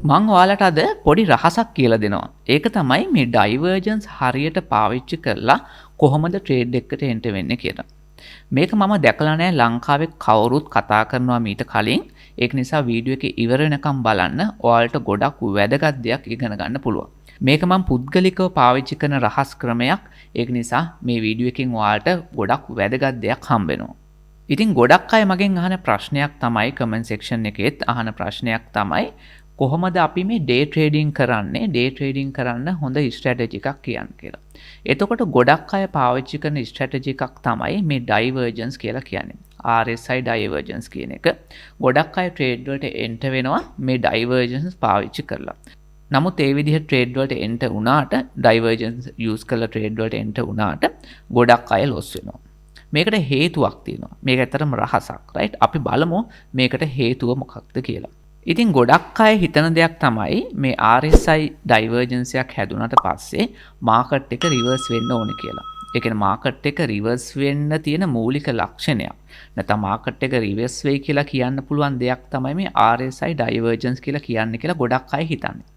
මං ඔයාලට අද පොඩි රහසක් කියලා දෙනවා. ඒක තමයි මේ ඩයිවර්ජන්ස් හරියට පාවිච්චි කරලා කොහොමද ට්‍රේඩ් එකකට එන්ටර් වෙන්නේ කියලා. මේක මම දැකලා නැහැ ලංකාවේ කවුරුත් කතා කරනවා මීට කලින්. ඒක නිසා වීඩියෝ එක ඉවර වෙනකම් බලන්න ඔයාලට ගොඩක් වැදගත් දෙයක් ඉගෙන ගන්න පුළුවන්. මේක මම පුද්ගලිකව පාවිච්චි කරන රහස් ක්‍රමයක්. ඒක නිසා මේ වීඩියෝ එකෙන් ඔයාලට ගොඩක් වැදගත් දෙයක් හම්බ වෙනවා. ඉතින් ගොඩක් අය මගෙන් අහන ප්‍රශ්නයක් තමයි කමෙන්ට් සෙක්ෂන් එකේත් අහන ප්‍රශ්නයක් තමයි කොහොමද අපි මේ ඩේ ට්‍රේඩින් කරන්නේ ඩේ ට්‍රේඩින් කරන්න හොඳ ස්ට්‍රැටජි එකක් කියන්න කියලා. එතකොට ගොඩක් අය පාවිච්චි කරන ස්ට්‍රැටජි එකක් තමයි මේ ඩයිවර්ජන්ස් කියලා කියන්නේ. RSI ඩයිවර්ජන්ස් කියන එක. ගොඩක් අය ට්‍රේඩ් වලට එන්ටර් වෙනවා මේ ඩයිවර්ජන්ස් පාවිච්චි කරලා. නමුත් ඒ විදිහට ට්‍රේඩ් වලට එන්ටර් වුණාට ඩයිවර්ජන්ස් යූස් කරලා ට්‍රේඩ් වලට එන්ටර් වුණාට ගොඩක් අය ලොස් වෙනවා. මේකට හේතුවක් තියෙනවා. මේක ඇත්තටම රහසක්, right? අපි බලමු මේකට හේතුව මොකක්ද කියලා. ඉතින් ගොඩක් අය හිතන දෙයක් තමයි මේ RSI ඩයිවර්ජන්ස් එකක් හැදුනට පස්සේ මාකට් එක රිවර්ස් වෙන්න ඕනේ කියලා. ඒ කියන්නේ මාකට් එක රිවර්ස් වෙන්න තියෙන මූලික ලක්ෂණයක්. නැත්නම් මාකට් එක රිවර්ස් වෙයි කියලා කියන්න පුළුවන් දෙයක් තමයි මේ RSI ඩයිවර්ජන්ස් කියලා කියන්නේ කියලා ගොඩක් අය හිතන්නේ.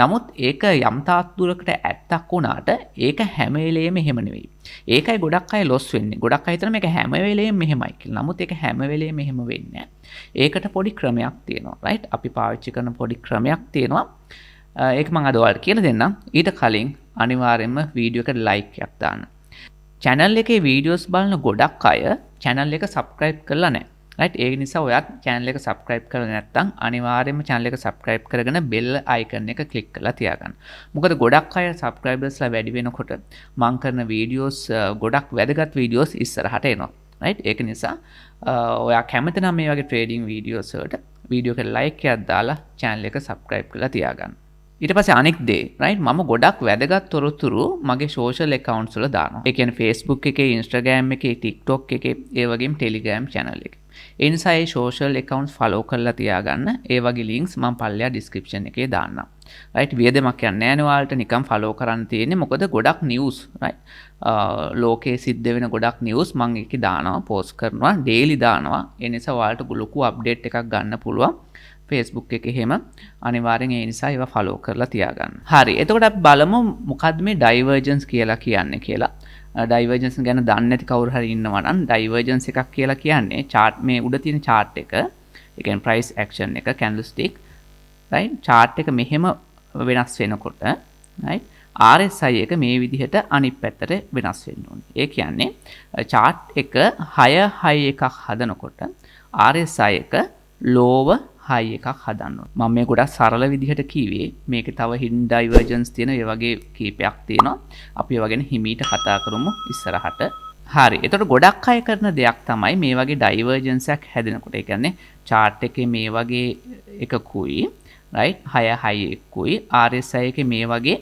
නමුත් ඒක යම් තාක් දුරකට ඇත්තක් වුණාට ඒක හැම වෙලේම එහෙම නෙවෙයි. ඒකයි ගොඩක් අය ලොස් වෙන්නේ. ගොඩක් අය හිතන මේක හැම වෙලේම මෙහෙමයි කියලා. නමුත් ඒක හැම වෙලේම එහෙම වෙන්නේ නැහැ. ඒකට පොඩි ක්‍රමයක් තියෙනවා, right? අපි පාවිච්චි කරන පොඩි ක්‍රමයක් තියෙනවා. ඒක මම අද ඔයාලට කියලා දෙන්නම්. ඊට කලින් අනිවාර්යයෙන්ම වීඩියෝ එකට ලයික් එකක් දාන්න. channel එකේ වීඩියෝස් බලන ගොඩක් අය channel එක subscribe කරලා නැහැ. right? ඒ නිසා ඔයත් channel එක subscribe කරලා නැත්නම් අනිවාර්යයෙන්ම channel එක subscribe කරගෙන bell icon එක click කරලා තියාගන්න. මොකද ගොඩක් අය subscribersලා වැඩි වෙනකොට මම කරන වීඩියෝස් ගොඩක් වැදගත් වීඩියෝස් ඉස්සරහට එනවා. right? ඒක නිසා ඔයා කැමති නම් මේ වගේ trading වීඩියෝස් වලට වීඩියෝ එකට like එකක් දාලා channel එක subscribe කරලා තියාගන්න. ඊට පස්සේ අනෙක් දේ, right? මම ගොඩක් වැදගත් තොරතුරු මගේ social accounts වල දානවා. ඒ කියන්නේ Facebook එකේ, Instagram එකේ, TikTok එකේ, ඒ වගේම Telegram channel එකේ. ඒ නිසා මේ social accounts follow කරලා තියාගන්න. ඒ වගේ links මම පල්ලෙහා description එකේ දාන්නම්. right? වියදමක් යන්නේ නැහැ නේ ඔයාලට නිකන් follow කරන්න තියෙන්නේ. මොකද ගොඩක් news, right? ලෝකයේ සිද්ධ වෙන ගොඩක් news මම ඒකේ දානවා, post කරනවා, daily දානවා. ඒ නිසා ඔයාලට ලොකු update එකක් ගන්න පුළුවන්. Facebook එකේ එහෙම අනිවාර්යෙන් ඒ නිසා ඒවා follow කරලා තියාගන්න. හරි. එතකොට අපි බලමු මොකද්ද මේ divergence කියලා කියන්නේ කියලා. divergence ගැන දන්නේ නැති කවුරු හරි ඉන්නවා නම් divergence එකක් කියලා කියන්නේ chart මේ උඩ තියෙන chart එක. ඒ කියන්නේ price action එක candlestick, right? chart එක මෙහෙම වෙනස් වෙනකොට, right? RSI එක මේ විදිහට අනිත් පැත්තට වෙනස් වෙන්න ඕනේ. ඒ කියන්නේ chart එක high එකක් හදනකොට RSI එක lower high එකක් හදන්න ඕනේ. මම මේ ගොඩක් සරල විදිහට කිව්වේ. මේකේ තව hidden divergence තියෙන ඒ වගේ කීපයක් තියෙනවා. අපි ඒවා ගැන හිමීට කතා කරමු ඉස්සරහට. හරි. එතකොට ගොඩක් අය කරන දෙයක් තමයි මේ වගේ divergence එකක් හැදෙනකොට. ඒ කියන්නේ chart එකේ මේ වගේ එකකුයි, right? high එකකුයි RSI එකේ මේ වගේ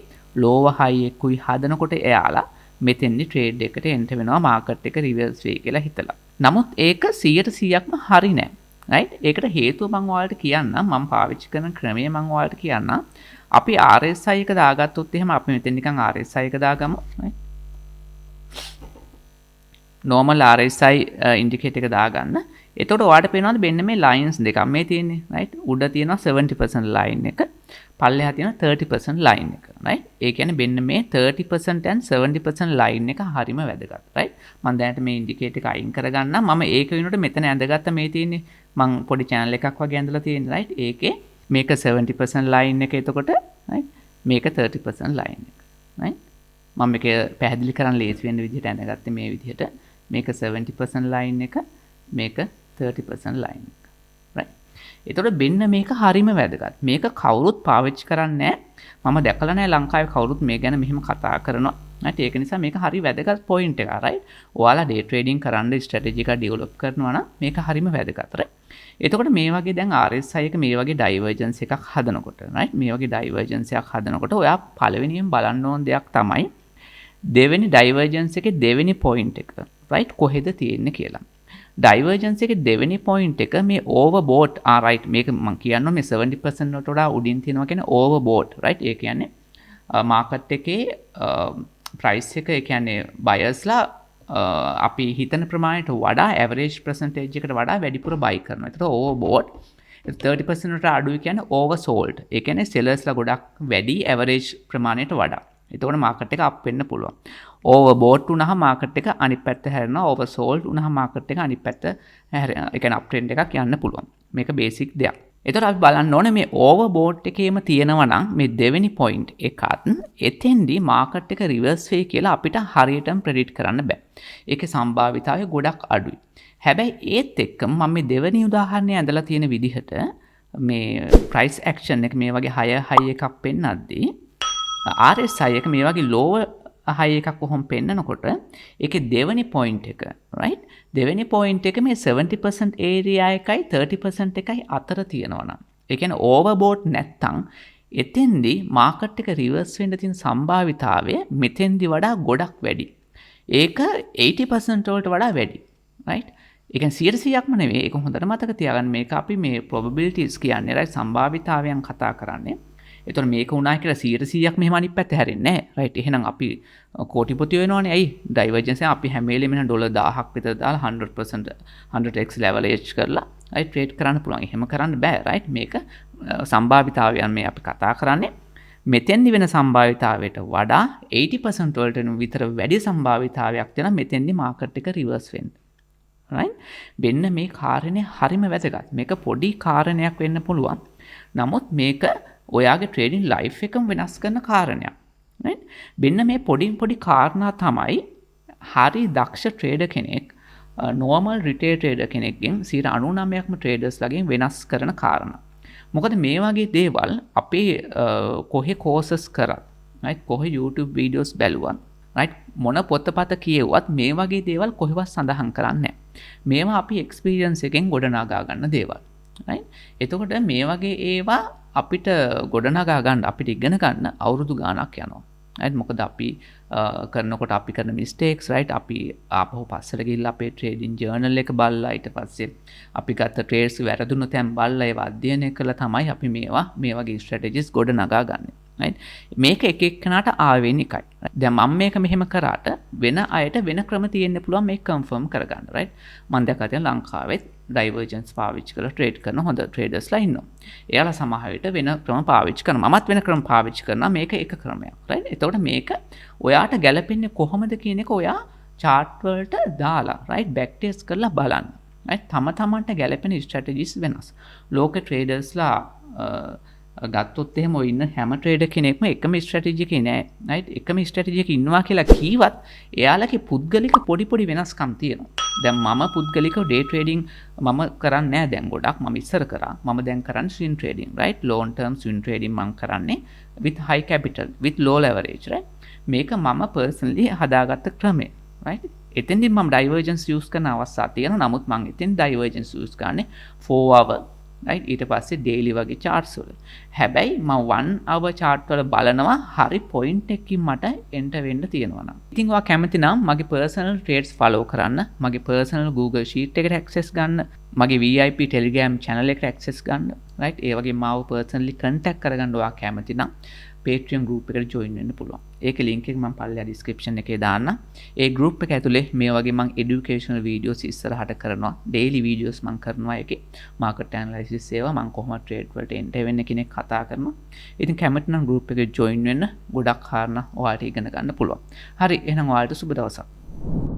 lower high එකකුයි හදනකොට එයාලා මෙතෙන්දි trade එකට enter වෙනවා market එක reverse වෙයි කියලා හිතලා. නමුත් ඒක 100%ක්ම හරි නෑ. right? ඒකට හේතුව මම ඔයාලට කියන්නම්. මම පාවිච්චි කරන ක්‍රමය මම ඔයාලට කියන්නම්. අපි RSI එක දාගත්තොත් එහෙම අපි මෙතෙන් නිකන් RSI එක දාගමු. right? normal RSI indicator එක දාගන්න. එතකොට ඔයාලට පේනවාද මෙන්න මේ lines දෙකක් මේ තියෙන්නේ. right? උඩ තියෙනවා 70% line එක. පල්ලෙහා තියෙනවා 30% line එක. right? ඒ කියන්නේ මෙන්න මේ 30% and 70% line එක හරිම වැදගත්. right? මම දැනට මේ indicator එක අයින් කරගන්නම්. මම ඒක වෙනුවට මෙතන ඇඳගත්ත මේ තියෙන්නේ මම පොඩි channel එකක් වගේ ඇඳලා තියෙන්නේ. right? ඒකේ මේක 70% line එක එතකොට, right? මේක 30% line එක. right? මම මේක පැහැදිලි කරන්න ලේසි වෙන විදිහට ඇඳගත්තේ මේ විදිහට. මේක 70% line එක, මේක 30% line එක. right? එතකොට මෙන්න මේක හරිම වැදගත්. මේක කවුරුත් පාවිච්චි කරන්නේ නැහැ. මම දැකලා නැහැ ලංකාවේ කවුරුත් මේ ගැන මෙහෙම කතා කරනවා. right? ඒක නිසා මේක හරි වැදගත් point එකක්. right? ඔයාලා day trading කරන්න strategy එක develop කරනවා නම් මේක හරිම වැදගත්. right? එතකොට මේ වගේ දැන් RSI එක මේ වගේ divergence එකක් හදනකොට, right? මේ වගේ divergence එකක් හදනකොට ඔයා පළවෙනියෙන් බලන්න ඕන දෙයක් තමයි දෙවෙනි divergence එකේ දෙවෙනි point එක, right? කොහෙද තියෙන්නේ කියලා. divergence එකේ දෙවෙනි point එක මේ overbought, right? මේක මම කියනවා මේ 70% වලට වඩා උඩින් තියෙනවා කියන්නේ overbought, right? ඒ කියන්නේ market එකේ price එක, ඒ කියන්නේ buyersලා අපි හිතන ප්‍රමාණයට වඩා average percentage එකට වඩා වැඩිපුර buy කරනවා. ඒකට overbought. 30% ට අඩුයි කියන්නේ oversold. ඒ කියන්නේ sellersලා ගොඩක් වැඩි average ප්‍රමාණයට වඩා. එතකොට මාකට් එක අප් වෙන්න පුළුවන්. overbought වුණාම මාකට් එක අනිත් පැත්ත හැරෙනවා. oversold වුණාම මාකට් එක අනිත් පැත්ත හැරෙනවා. ඒ කියන්නේ up trend එකක් යන්න පුළුවන්. මේක බේසික් දෙයක්. එතකොට අපි බලන්න ඕනේ මේ overbought එකේම තියෙනවා නම් මේ දෙවෙනි point එකත් එතෙන්දී මාකට් එක reverse වෙයි කියලා අපිට හරියටම predict කරන්න බෑ. ඒකේ සම්භාවිතාවය ගොඩක් අඩුයි. හැබැයි ඒත් එක්කම මම මේ දෙවෙනි උදාහරණය ඇඳලා තියෙන විදිහට මේ price action එක මේ වගේ high එකක් පෙන්නද්දී RSI එක මේ වගේ lower high එකක් කොහොම පෙන්නනකොට ඒකේ දෙවෙනි point එක right දෙවෙනි point එක මේ 70% area එකයි 30% එකයි අතර තියෙනවා නම් ඒ කියන්නේ overbought නැත්තම් එතෙන්දී market එක reverse වෙන්න තියෙන සම්භාවිතාවය මෙතෙන්දී වඩා ගොඩක් වැඩි. ඒක 80% වලට වඩා වැඩි. right ඒ කියන්නේ 100%ක්ම නෙවෙයි. ඒක හොඳට මතක තියාගන්න. මේක අපි මේ probabilities කියන්නේ right සම්භාවිතාවයන් කතා කරන්නේ. එතකොට මේක උනා කියලා 100%ක් මෙහෙම අනිත් පැත්ත හැරෙන්නේ නැහැ. right එහෙනම් අපි කෝටිපති වෙනවනේ. ඇයි? divergence එක අපි හැම වෙලෙම $1000ක් විතර දාලා 100% 100x leverage කරලා right trade කරන්න පුළුවන්. එහෙම කරන්න බෑ. right මේක සම්භාවිතාවයන් මේ අපි කතා කරන්නේ. මෙතෙන්දි වෙන සම්භාවිතාවයට වඩා 80% වලට විතර වැඩි සම්භාවිතාවයක් තියෙනවා මෙතෙන්දි මාකට් එක රිවර්ස් වෙන්න. right වෙන්න මේ කාරණේ හරිම වැදගත්. මේක පොඩි කාරණයක් වෙන්න පුළුවන්. නමුත් මේක ඔයාගේ ට්‍රේඩින් ලයිෆ් එකම වෙනස් කරන කාරණයක්. right වෙන්න මේ පොඩි කාරණා තමයි හරි දක්ෂ ට්‍රේඩර් කෙනෙක් normal retail trader කෙනෙක්ගෙන් 99%ක්ම ට්‍රේඩර්ස්ලාගෙන් වෙනස් කරන කාරණා. මොකද මේ වගේ දේවල් අපේ කොහේ courses කරත් right කොහේ YouTube videos බැලුවත් right මොන පොතපත කියෙව්වත් මේ වගේ දේවල් කොහෙවත් සඳහන් කරන්නේ නැහැ. මේවා අපි experience එකෙන් ගොඩනගා ගන්න දේවල්. right එතකොට මේ වගේ ඒවා අපිට ගොඩනගා ගන්න අපිට ඉගෙන ගන්න අවුරුදු ගාණක් යනවා. right මොකද අපි කරනකොට අපි කරන mistakes right අපි ආපහු පස්සට ගිහිල්ලා අපේ trading journal එක බලලා ඊට පස්සේ අපි ගත්ත trades වැරදුණු තැන් බලලා ඒවා අධ්‍යයනය කළා තමයි අපි මේ වගේ strategies ගොඩනගා ගන්න. right මේක එක එක්කනට ආවෙන එකයි. දැන් මම මේක මෙහෙම කරාට වෙන අයට වෙන ක්‍රම තියෙන්න පුළුවන් මේක confirm කරගන්න. right මම දැක්කා තියෙන ලංකාවෙත් divergence පාවිච්චි කරලා trade කරන හොඳ traders ලා ඉන්නවා. එයාලා සමහර විට වෙන ක්‍රම පාවිච්චි කරනවා. මමත් වෙන ක්‍රම පාවිච්චි කරනවා. මේක එක ක්‍රමයක්. right එතකොට මේක ඔයාට ගැලපෙන්නේ කොහොමද කියන එක ඔයා chart වලට දාලා right back test කරලා බලන්න. right තම තමන්ට ගැලපෙන strategies වෙනස්. ලෝක traders ලා ගත්තොත් එහෙම ඔය ඉන්න හැම ට්‍රේඩර් කෙනෙක්ම එකම ස්ට්‍රැටජි එකේ නෑ. right එකම ස්ට්‍රැටජි එකේ ඉන්නවා කියලා කීවත් එයාලගේ පුද්ගලික පොඩි වෙනස්කම් තියෙනවා. දැන් මම පුද්ගලිකව ඩේ ට්‍රේඩින් මම කරන්නේ නෑ දැන් ගොඩක්. මම ඉස්සර කරා. මම දැන් කරන්නේ swing trading right long term swing trading මම කරන්නේ with high capital with low leverage right මේක මම personally හදාගත්ත ක්‍රමය right එතෙන්දී මම divergence use කරන අවස්ථා තියෙනවා. නමුත් මම එතෙන් divergence use කරන්නේ 4 hour right ඊට පස්සේ daily වගේ charts වල. හැබැයි මම 1 hour chart වල බලනවා හරි point එකකින් මට enter වෙන්න තියෙනවා නම්. ඉතින් ඔයා කැමති නම් මගේ personal trades follow කරන්න, මගේ personal Google sheet එකට access ගන්න, මගේ VIP Telegram channel එකට access ගන්න. right ඒ වගේ මාව personally contact කරගන්න ඔයා කැමති නම් Patreon group එකට join වෙන්න පුළුවන්. ඒකේ link එක මම පල්ලෙහා description එකේ දාන්න. ඒ group එක ඇතුලේ මේ වගේ මම educational videos ඉස්සරහට කරනවා. daily videos මම කරනවා ඒකේ. market analysis ඒවා මම කොහොමද trade වලට enter වෙන්නේ කියන එක කතා කරනවා. ඉතින් කැමති නම් group එකේ join වෙන්න ගොඩක් කාරණා ඔයාලට ඉගෙන ගන්න පුළුවන්. හරි එහෙනම් ඔයාලට සුබ දවසක්.